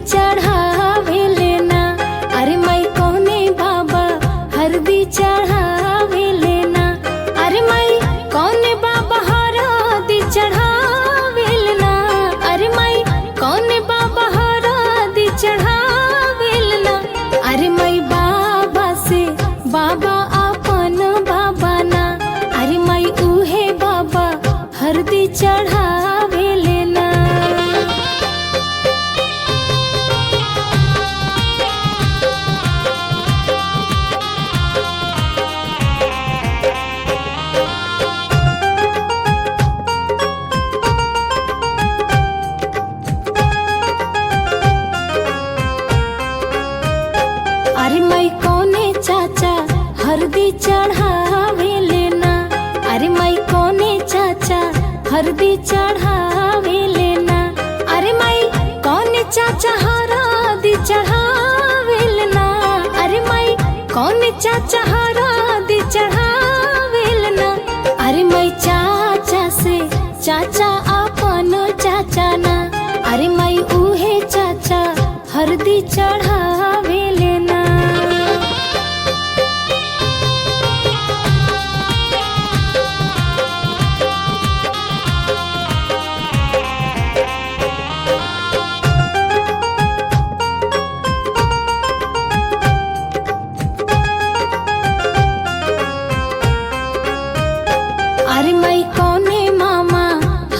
चढ़ावे लेना। अरे माई कौने बाबा हरदी चढ़ावे लेना। अरे माई कौने बाबा हरदी चढ़ावे लेना। अरे माई कौने बाबा हरदी चढ़ावे लेना। अरे माई बाबा से बाबा अपन बाबा ना। अरे माई उहे बाबा हरदी चढ़ावे लेना। अरे माई कौने चाचा हरदी चढ़ावे लेना। अरे माई कौने चाचा हरदी चढ़ावे लेना। अरे माई कौने चाचा हरदी चढ़ावे लेना। अरे माई कौने चाचा हरदी चढ़ावे लेना। अरे माई चाचा से चाचा अपन चाचा ना। अरे माई उहे चाचा हरदी चढ़ावे लेना। अरे माई कौने मामा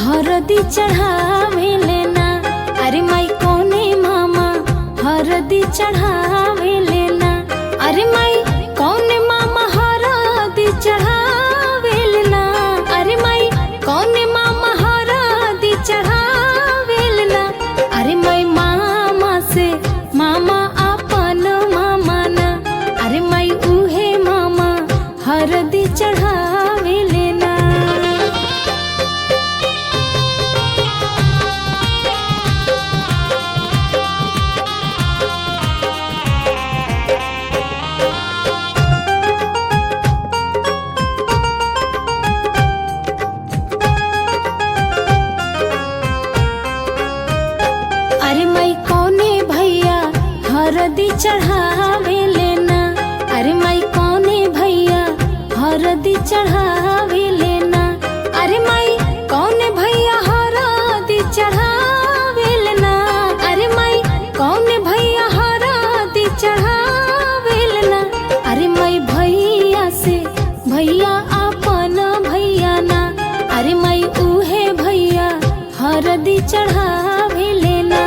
हरदी चढ़ावे लेना। अरे माई कौने मामा हरदी चढ़ावे लेना। अरे माई कौने मामा हरदी चढ़ावे लेना। अरे माई कौने मामा हरदी चढ़ावे लेना। अरे माई मामा से मामा अपन मामा ना। अरे माई उहे मामा हरदी चढ़ावे लेना। अरे माई कौने भैया हरदी चढ़ावे लेना। अरे माई कौने भैया हरदी चढ़ावे लेना। अरे माई कौने भैया हरदी चढ़ावे लेना। अरे माई कौने भैया हरदी चढ़ावे लेना। अरे माई भैया से भैया अपन भैया ना। अरे माई उहे भैया हरदी चढ़ावे लेना।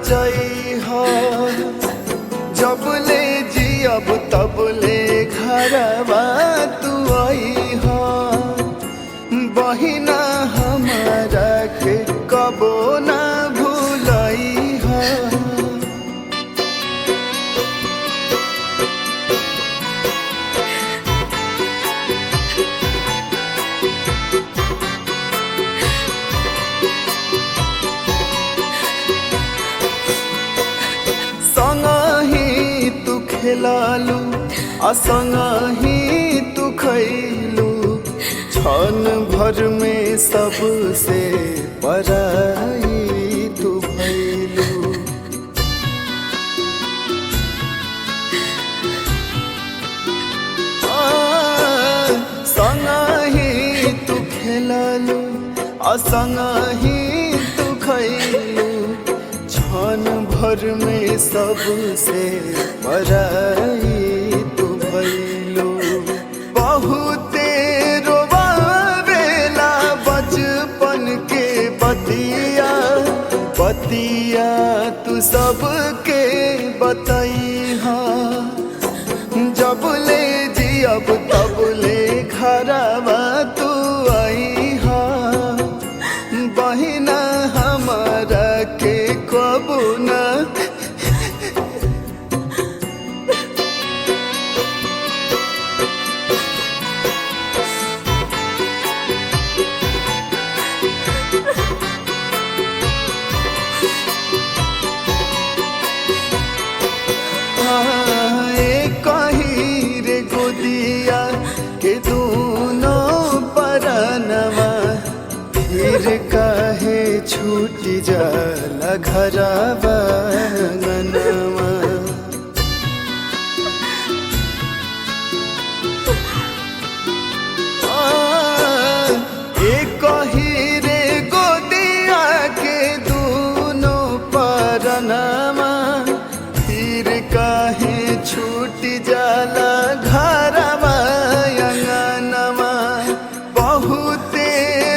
बचई हो जब ले जियब तब ले घरवा तू आई हो बहिना हमारा के कबो ना भूलई हो। संगही तू खेलालू असंगही तू खैलू क्षण भर में सबसे पराई तू भैलू। संगही तू खेलालू असंगही तू खैलू क्षण भर में सबसे पराई तू भैलू। बहुते रोवावेला बचपन के बतिया बतिया तू सबके बतई हा जब ले जियब तब ले घरवा तू आई हा बहिना हमारा के कबू ना। कही रे गोदिया के दोनों परनवा फिर काहे छूट जाला घरवा अंगनवा। कही रे गोदिया के दोनों परनवा फिर काहे छूट जाला घरवा अंगनवा। बहुते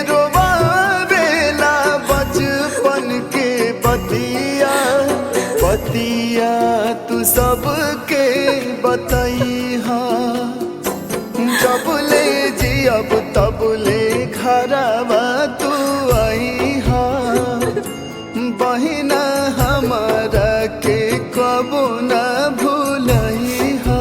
रोवावेला बचपन के बतिया बतिया तू सबके बतई हा जब ले जियब तब ले घरवा तू आई हा बहिना हमारा के कबो ना भूलई हा।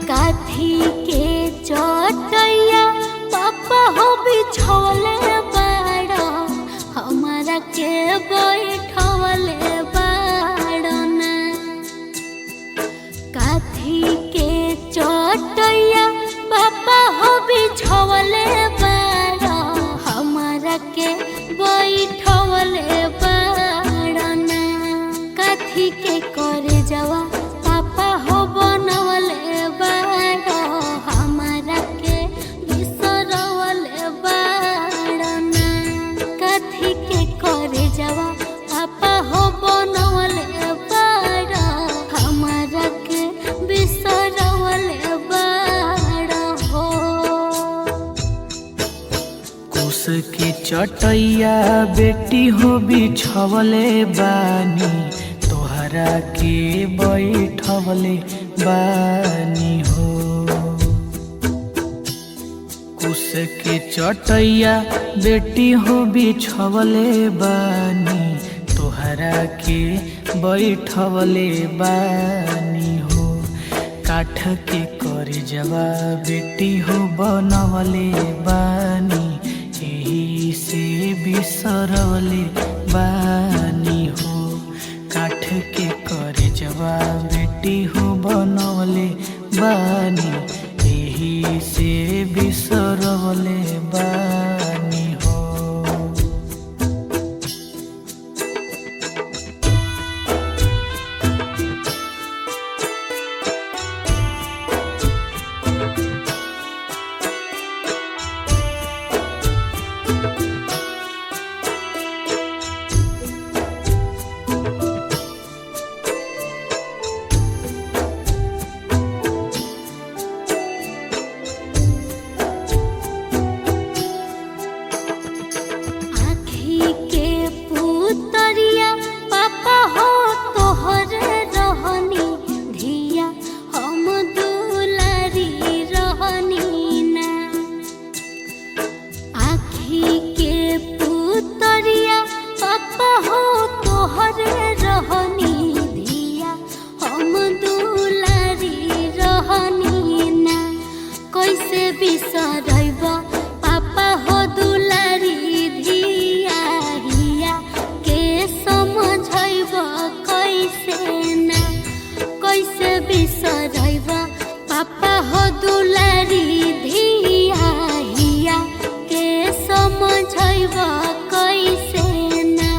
काथी के चटैया पापा हो बिछौले बाड़ हमारा के बैठवले बाड़ना। काथी के चटैया पापा हो बिछौले बाड़ हमारा के बैठवले बाड़ना। काथी के करे जावा पापा हो बनवले हमारा के बिसरवले बाड़ना। कथी के करे जावा पापा हो बनवले बाड़ हमारा के बिसरवले बाड़ हो। कुश की चटैया बेटी हो बिछवले बानी तोहरा के बैठवले बानी हो। कुश के चटैया बेटी हो बिछवले बानी तोहरा के बैठवले बानी हो। काठ के कर जवा बेटी हो बनवले बानी यही से बिसरवले बानी हो। काठ के कर जवा बेटी हो बनवले बानी यही से बिसरवले बानी हो। हो दुलारी धिया हिया के समझैब कैसे ना।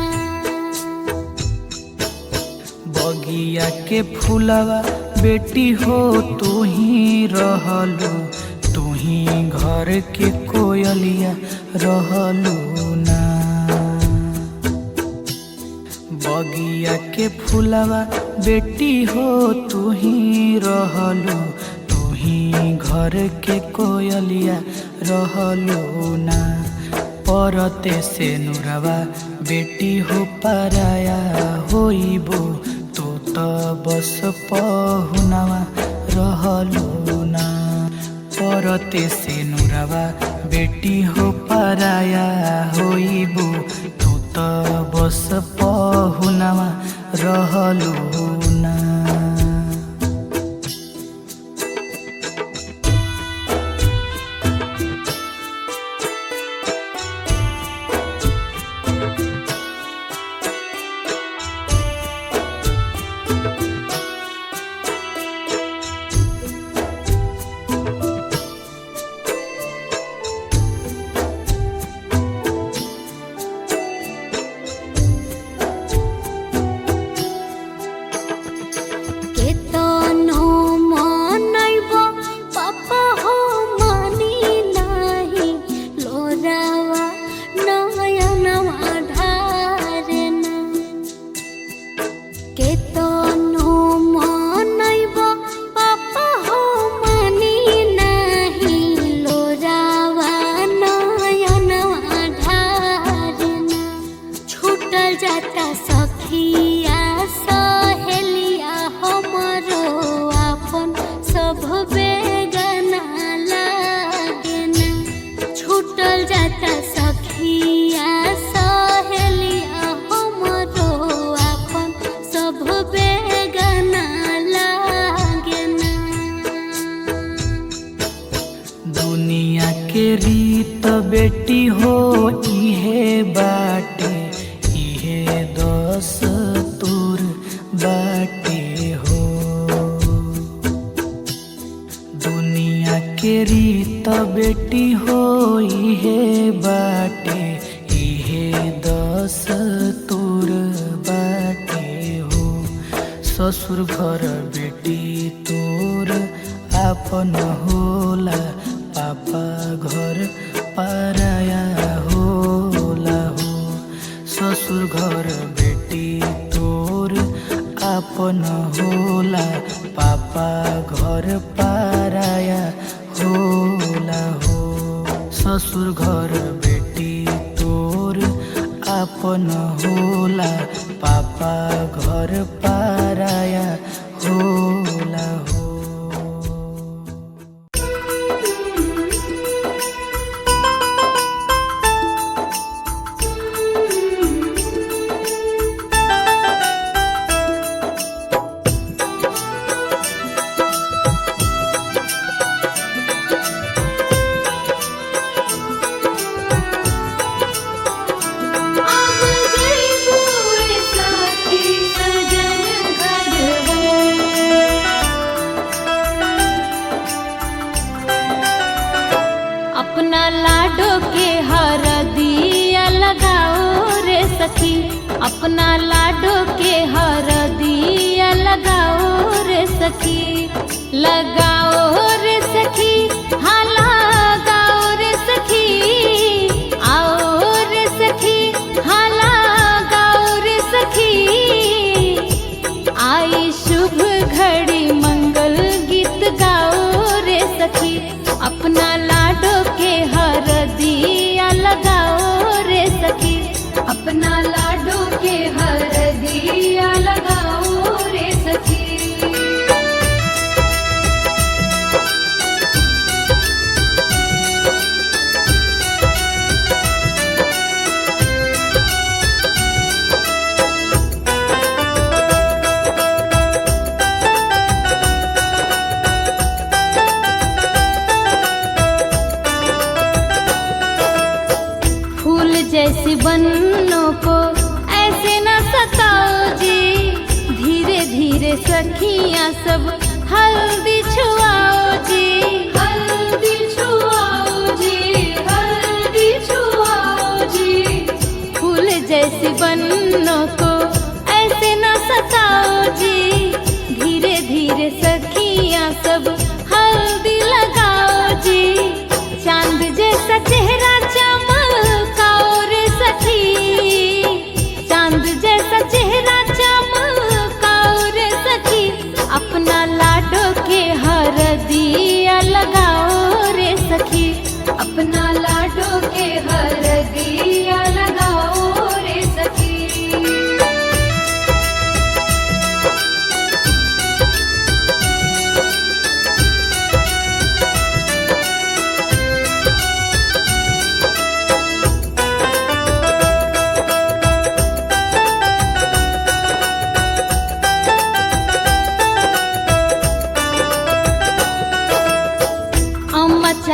बगिया के फूलवा बेटी हो तू ही रहलू, तू ही घर के कोयलिया रहलू ना। बगिया के फूलवा बेटी हो तू ही रहलू, तू ही घर के कोयलिया रहलू ना। परते से नुरवा बेटी हो पराया होइबो, तू तो बस पहुनवा रहलू ना। परते से नुरवा बेटी हो पराया होइबो, तू तो बस पहुनवा रहलू ना। दुनिया के रीत बेटी हो इहे बाटे, इहे दस्तूर बाटे हो। दुनिया के रीत बेटी हो इहे बाटे, इहे दस्तूर बाटे हो। ससुर घर बेटी तोर आपन होला, पापा घर पराया होला हो। ससुर घर बेटी तोर आपन होला, पापा घर पराया होला हो। ससुर घर बेटी तोर आपन होला, पापा घर पराया होला हो। अपना लाडो के हरदिया लगाओ रे सखी, अपना लाडो के हरदिया लगाओ रे सखी, लगाओ रे सखी, हाँ लगाओ रे सखी, आओ रे सखी, हाँ लगाओ रे सखी। आई शुभ घड़ी मंगल गीत गाओ रे सखी, अपना लाडो के हरदिया लगाओ रे सखी, अपना लाडो के हरदिया लगाओ रे सखी। जैसी बन्नों को ऐसे न सताओ जी, धीरे धीरे सखियां सब हल्दी छुआओ जी।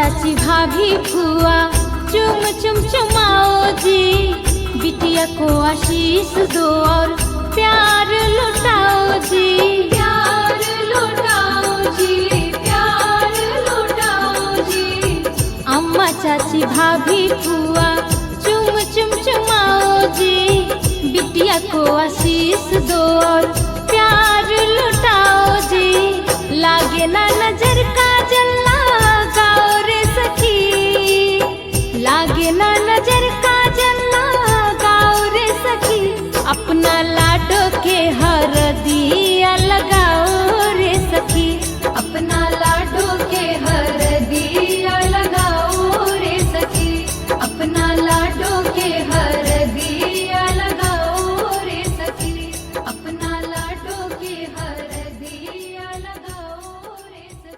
चाची भाभी फुआ चुम चुम चुमाओ जी, बिटिया को आशीष दो और प्यार लुटाओ जी, प्यार लुटाओ जी, प्यार लुटाओ जी। अम्मा चाची भाभी फुआ चुम चुम चुमाओ जी, बिटिया को आशीष दो और प्यार लुटाओ जी। लागे ना नजर का जल्ला गाओ रे सखी, लागे ना नजर का जल्ला गाओ रे सखी। अपना लाडो के हरदिया लगाओ रे सखी, अपना लाडो के हरदिया लगाओ रे सखी, अपना लाडो के हरदिया लगाओ रे सखी, अपना लाडो के हरदिया लगाओ रे सखी।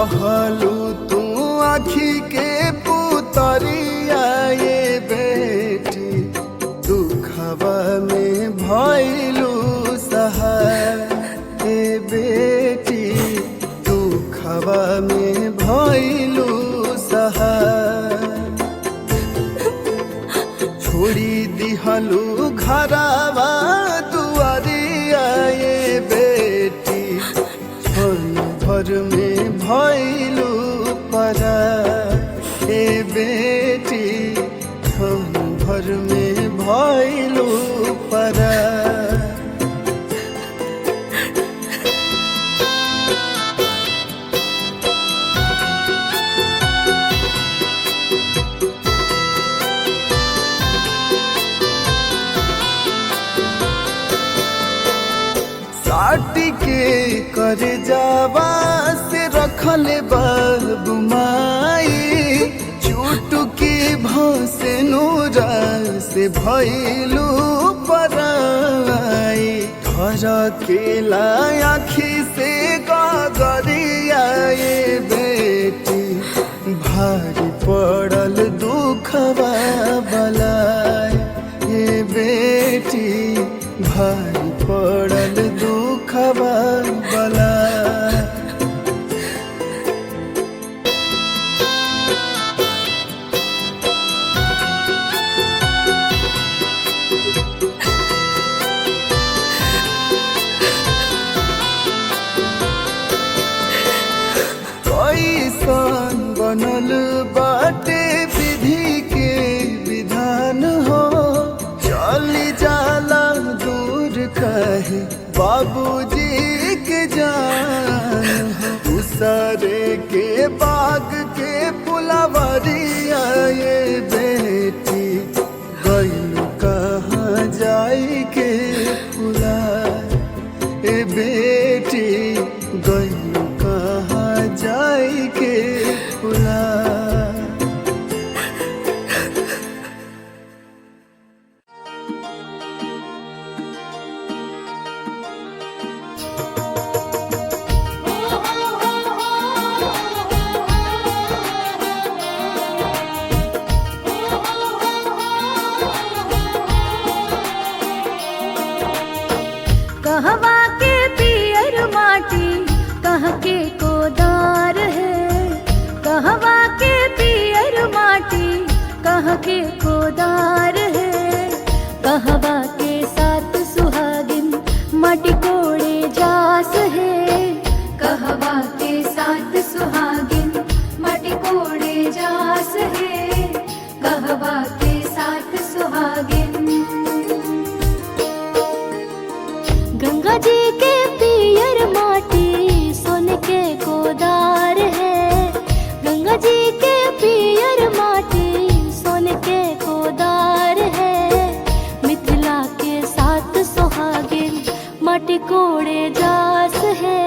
रहलू तू आखी के पुतरिया ये बेटी दुखवा में भइलू सहाय ए बेटी दुखवा में भइलू सहाय छोड़ी दिहलू घरवा दुआरिया ये बेटी क्षण भर में भइलू परा ए बेटी क्षण भर में भइलू परा साटी के कर जावा से रखले बाबू माई चुटकी भसे नूरा से भइलू पराई घर के आखी से गगरिया ये बेटी भारी पड़ल दुखवा बलाई ये बेटी भारी पड़ल दुखवा बला कैसन बनल बाटे विधि के विधान हो चली जाला दूर कहे बाबूजी के जान हो दूसरे के बाग के पुलवरिया ये बेटी गइलू कहाँ जाई के पुला ए बेटी गइलू कहाँ जाई के पुला कहवा के पियर माटी कह के कोदार है कहवा के पियर माटी कह के कोदार है कहवा के साथ सुहागिन माटी कोड़े जास है कहवा के साथ सुहागिन माटी कोड़े जास है कहवा के साथ सुहागिन गंगा जी के पियर माटी सोन के कोदार है गंगा जी के पियर माटी सोन के कोदार है मिथिला के साथ सुहागिन माटी कोड़े जास है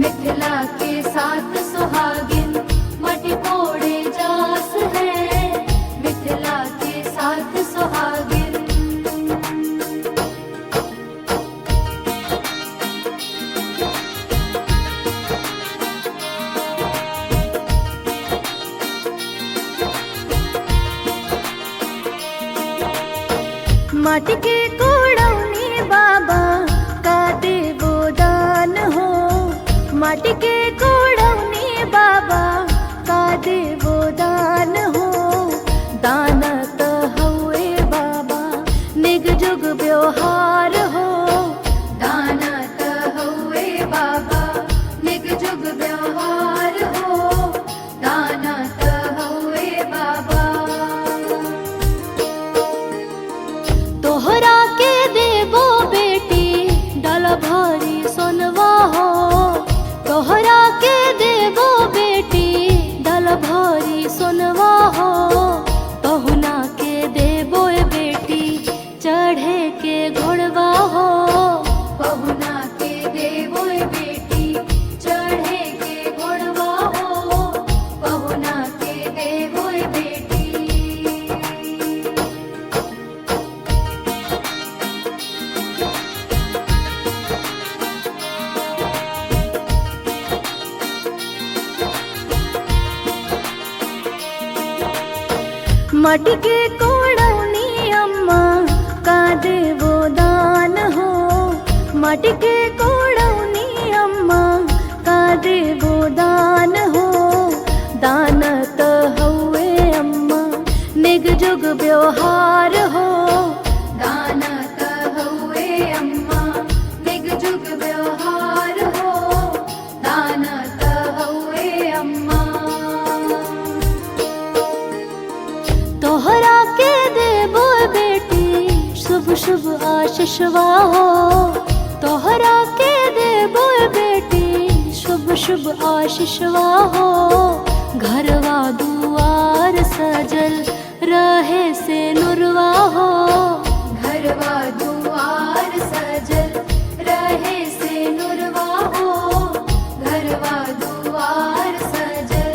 मिथिला के साथ सुहागिन माटी कोड़े जास है मिथिला के साथ सुहागिन माटी के कोड़ौनी बाबा का देवो दान हो माटी के कोड़ौनी बाबा का देवो दान हो दान तो हुए बाबा निग जुग व्यवहार हो दान तो हुए बाबा निग जुग व्यवहार हो दान तो हुए बाबा तोहरा के देवो बेटी डाला भारी सोनवा हो तोहरा के माटी के कोड़ौनी अम्मा का देवो दान हो, माटी के कोड़ौनी अम्मा का देवो दान हो। दान त हउए अम्मा निग जुग व्यवहार हो, दान त हउए अम्मा निग जुग व्यवहार हो, दान त हउए अम्मा। तोहरा के देबो बेटी शुभ शुभ आशीषवा हो, तोहरा के देबो बेटी शुभ शुभ आशीषवा हो। घरवा दुआर सजल रहे से नुरवा हो, घरवा दुआर सजल रहे से नुरवा हो, घरवा दुआर सजल।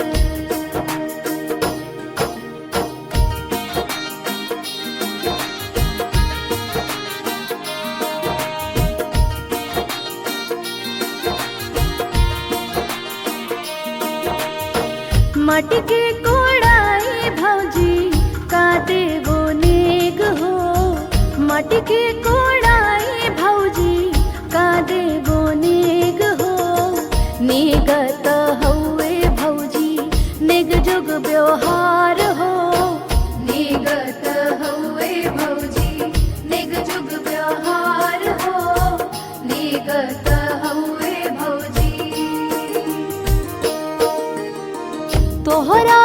माटी के कोड़ाई भौजी का देवो नेग हो, माटी के कोड़ाई भौजी का देवो नेग हो। नेगत हउए भौजी निग जुग व्यवहार हो, नेगत हउए भौजी निग जुग व्यवहार हो, नेगत हउए भौजी। तोहरा